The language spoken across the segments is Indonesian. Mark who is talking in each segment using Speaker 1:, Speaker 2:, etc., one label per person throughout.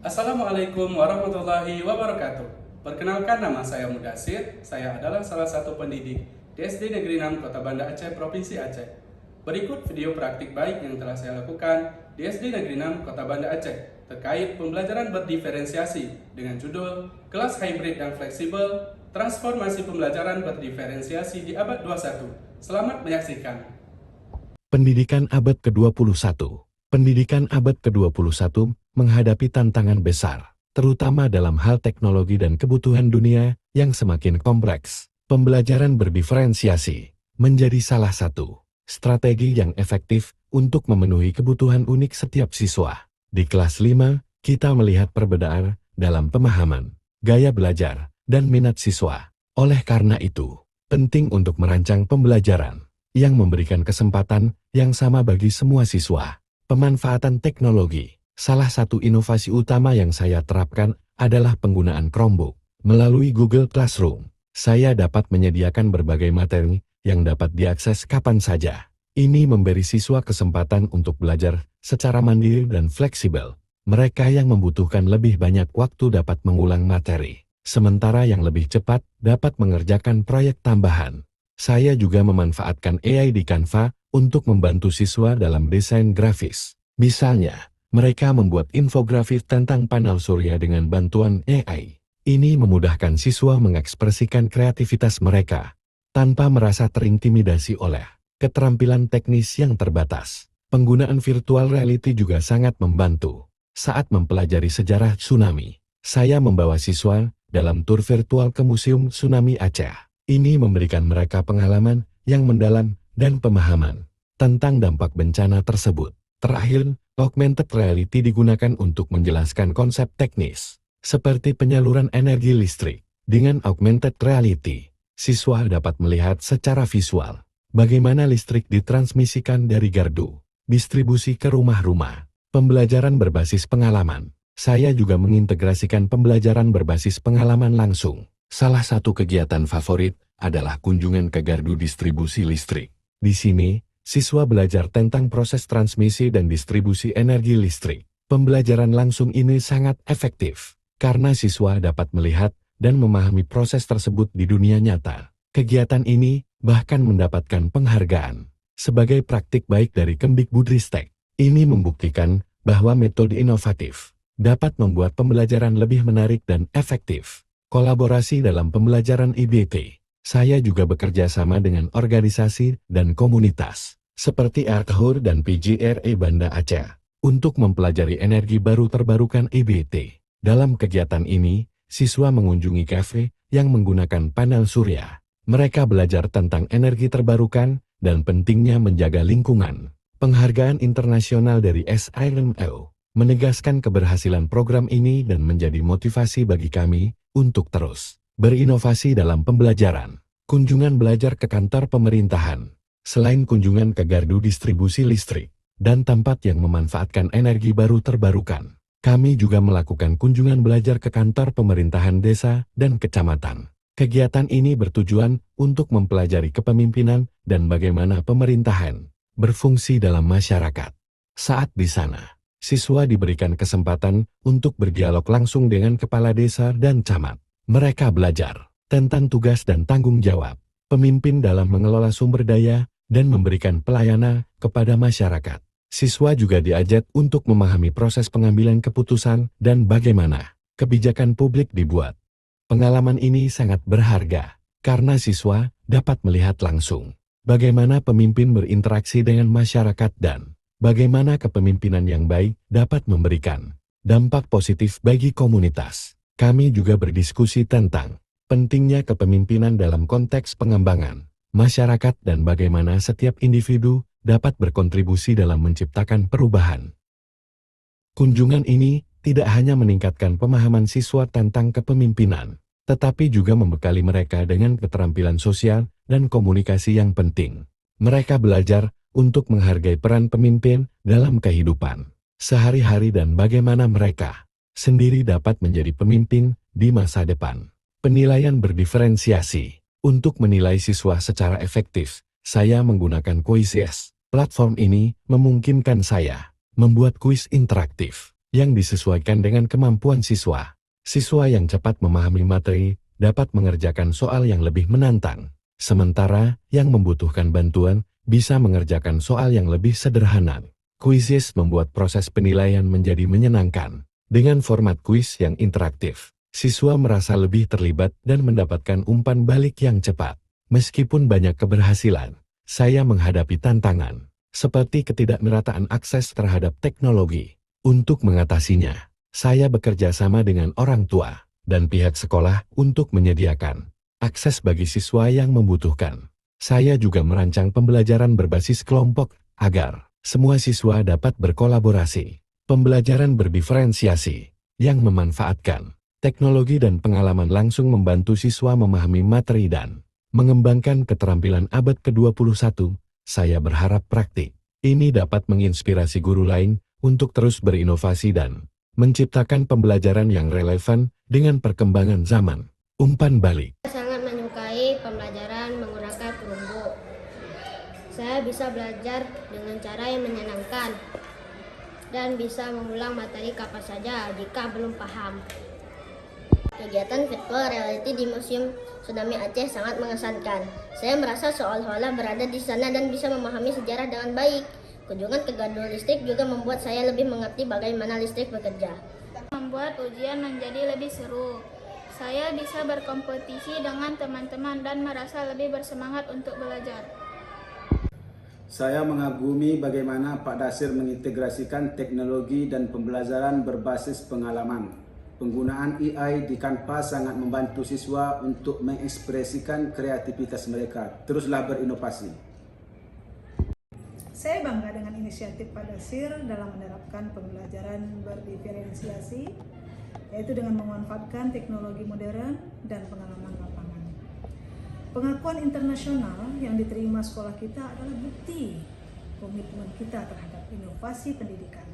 Speaker 1: Assalamualaikum warahmatullahi wabarakatuh. Perkenalkan, nama saya Mudasir. Saya adalah salah satu pendidik di SD Negeri 6 Kota Banda Aceh, Provinsi Aceh. Berikut video praktik baik yang telah saya lakukan di SD Negeri 6 Kota Banda Aceh terkait pembelajaran berdiferensiasi dengan judul Kelas Hybrid dan Fleksibel, Transformasi Pembelajaran Berdiferensiasi di Abad 21. Selamat menyaksikan.
Speaker 2: Pendidikan abad ke-21. Pendidikan abad ke-21 menghadapi tantangan besar, terutama dalam hal teknologi dan kebutuhan dunia yang semakin kompleks. Pembelajaran berdiferensiasi menjadi salah satu strategi yang efektif untuk memenuhi kebutuhan unik setiap siswa. Di kelas 5, kita melihat perbedaan dalam pemahaman, gaya belajar, dan minat siswa. Oleh karena itu, penting untuk merancang pembelajaran yang memberikan kesempatan yang sama bagi semua siswa. Pemanfaatan teknologi. Salah satu inovasi utama yang saya terapkan adalah penggunaan Chromebook. Melalui Google Classroom, saya dapat menyediakan berbagai materi yang dapat diakses kapan saja. Ini memberi siswa kesempatan untuk belajar secara mandiri dan fleksibel. Mereka yang membutuhkan lebih banyak waktu dapat mengulang materi, sementara yang lebih cepat dapat mengerjakan proyek tambahan. Saya juga memanfaatkan AI di Canva untuk membantu siswa dalam desain grafis. Misalnya, mereka membuat infografis tentang panel surya dengan bantuan AI. Ini memudahkan siswa mengekspresikan kreativitas mereka tanpa merasa terintimidasi oleh keterampilan teknis yang terbatas. Penggunaan virtual reality juga sangat membantu. Saat mempelajari sejarah tsunami, saya membawa siswa dalam tur virtual ke Museum Tsunami Aceh. Ini memberikan mereka pengalaman yang mendalam dan pemahaman tentang dampak bencana tersebut. Terakhir, augmented reality digunakan untuk menjelaskan konsep teknis, seperti penyaluran energi listrik. Dengan augmented reality, siswa dapat melihat secara visual bagaimana listrik ditransmisikan dari gardu, distribusi ke rumah-rumah. Pembelajaran berbasis pengalaman. Saya juga mengintegrasikan pembelajaran berbasis pengalaman langsung. Salah satu kegiatan favorit adalah kunjungan ke gardu distribusi listrik. Di sini, siswa belajar tentang proses transmisi dan distribusi energi listrik. Pembelajaran langsung ini sangat efektif, karena siswa dapat melihat dan memahami proses tersebut di dunia nyata. Kegiatan ini bahkan mendapatkan penghargaan sebagai praktik baik dari Kemdikbudristek. Ini membuktikan bahwa metode inovatif dapat membuat pembelajaran lebih menarik dan efektif. Kolaborasi dalam pembelajaran IBT. Saya juga bekerja sama dengan organisasi dan komunitas, seperti Arthur dan PGRI Banda Aceh, untuk mempelajari energi baru terbarukan IBT. Dalam kegiatan ini, siswa mengunjungi kafe yang menggunakan panel surya. Mereka belajar tentang energi terbarukan dan pentingnya menjaga lingkungan. Penghargaan internasional dari SIMO menegaskan keberhasilan program ini dan menjadi motivasi bagi kami untuk terus berinovasi dalam pembelajaran. Kunjungan belajar ke kantor pemerintahan. Selain kunjungan ke gardu distribusi listrik dan tempat yang memanfaatkan energi baru terbarukan, kami juga melakukan kunjungan belajar ke kantor pemerintahan desa dan kecamatan. Kegiatan ini bertujuan untuk mempelajari kepemimpinan dan bagaimana pemerintahan berfungsi dalam masyarakat. Saat di sana, siswa diberikan kesempatan untuk berdialog langsung dengan kepala desa dan camat. Mereka belajar tentang tugas dan tanggung jawab pemimpin dalam mengelola sumber daya dan memberikan pelayanan kepada masyarakat. Siswa juga diajak untuk memahami proses pengambilan keputusan dan bagaimana kebijakan publik dibuat. Pengalaman ini sangat berharga karena siswa dapat melihat langsung bagaimana pemimpin berinteraksi dengan masyarakat dan bagaimana kepemimpinan yang baik dapat memberikan dampak positif bagi komunitas. Kami juga berdiskusi tentang pentingnya kepemimpinan dalam konteks pengembangan masyarakat dan bagaimana setiap individu dapat berkontribusi dalam menciptakan perubahan. Kunjungan ini tidak hanya meningkatkan pemahaman siswa tentang kepemimpinan, tetapi juga membekali mereka dengan keterampilan sosial dan komunikasi yang penting. Mereka belajar untuk menghargai peran pemimpin dalam kehidupan sehari-hari dan bagaimana mereka sendiri dapat menjadi pemimpin di masa depan. Penilaian berdiferensiasi. Untuk menilai siswa secara efektif, saya menggunakan Quizzes. Platform ini memungkinkan saya membuat kuis interaktif yang disesuaikan dengan kemampuan siswa. Siswa yang cepat memahami materi dapat mengerjakan soal yang lebih menantang, sementara yang membutuhkan bantuan bisa mengerjakan soal yang lebih sederhana. Kuisis membuat proses penilaian menjadi menyenangkan. Dengan format kuis yang interaktif, siswa merasa lebih terlibat dan mendapatkan umpan balik yang cepat. Meskipun banyak keberhasilan, saya menghadapi tantangan, seperti ketidakmerataan akses terhadap teknologi. Untuk mengatasinya, saya bekerja sama dengan orang tua dan pihak sekolah untuk menyediakan akses bagi siswa yang membutuhkan. Saya juga merancang pembelajaran berbasis kelompok agar semua siswa dapat berkolaborasi. Pembelajaran berdiferensiasi yang memanfaatkan teknologi dan pengalaman langsung membantu siswa memahami materi dan mengembangkan keterampilan abad ke-21. Saya berharap praktik ini dapat menginspirasi guru lain untuk terus berinovasi dan menciptakan pembelajaran yang relevan dengan perkembangan zaman. Umpan balik.
Speaker 3: Saya sangat menyukai pembelajaran menggunakan perunggu. Saya bisa belajar dengan cara yang menyenangkan dan bisa mengulang materi kapan saja jika belum paham. Kegiatan virtual reality di Museum Tsunami Aceh sangat mengesankan. Saya merasa seolah-olah berada di sana dan bisa memahami sejarah dengan baik. Kunjungan ke Gadul Listrik juga membuat saya lebih mengerti bagaimana listrik bekerja.
Speaker 4: Membuat ujian menjadi lebih seru. Saya bisa berkompetisi dengan teman-teman dan merasa lebih bersemangat untuk belajar.
Speaker 5: Saya mengagumi bagaimana Pak Dasir mengintegrasikan teknologi dan pembelajaran berbasis pengalaman. Penggunaan AI di Canva sangat membantu siswa untuk mengekspresikan kreativitas mereka. Teruslah berinovasi.
Speaker 6: Saya bangga dengan inisiatif Pak Dasir dalam menerapkan pembelajaran berdiferensiasi, yaitu dengan memanfaatkan teknologi modern dan pengalaman lapangan. Pengakuan internasional yang diterima sekolah kita adalah bukti komitmen kita terhadap inovasi pendidikan.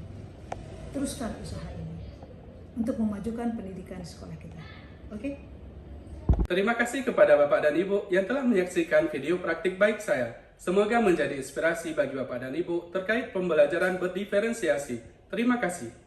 Speaker 6: Teruskan usaha ini untuk memajukan pendidikan sekolah kita. Oke?
Speaker 1: Terima kasih kepada Bapak dan Ibu yang telah menyaksikan video praktik baik saya. Semoga menjadi inspirasi bagi Bapak dan Ibu terkait pembelajaran berdiferensiasi. Terima kasih.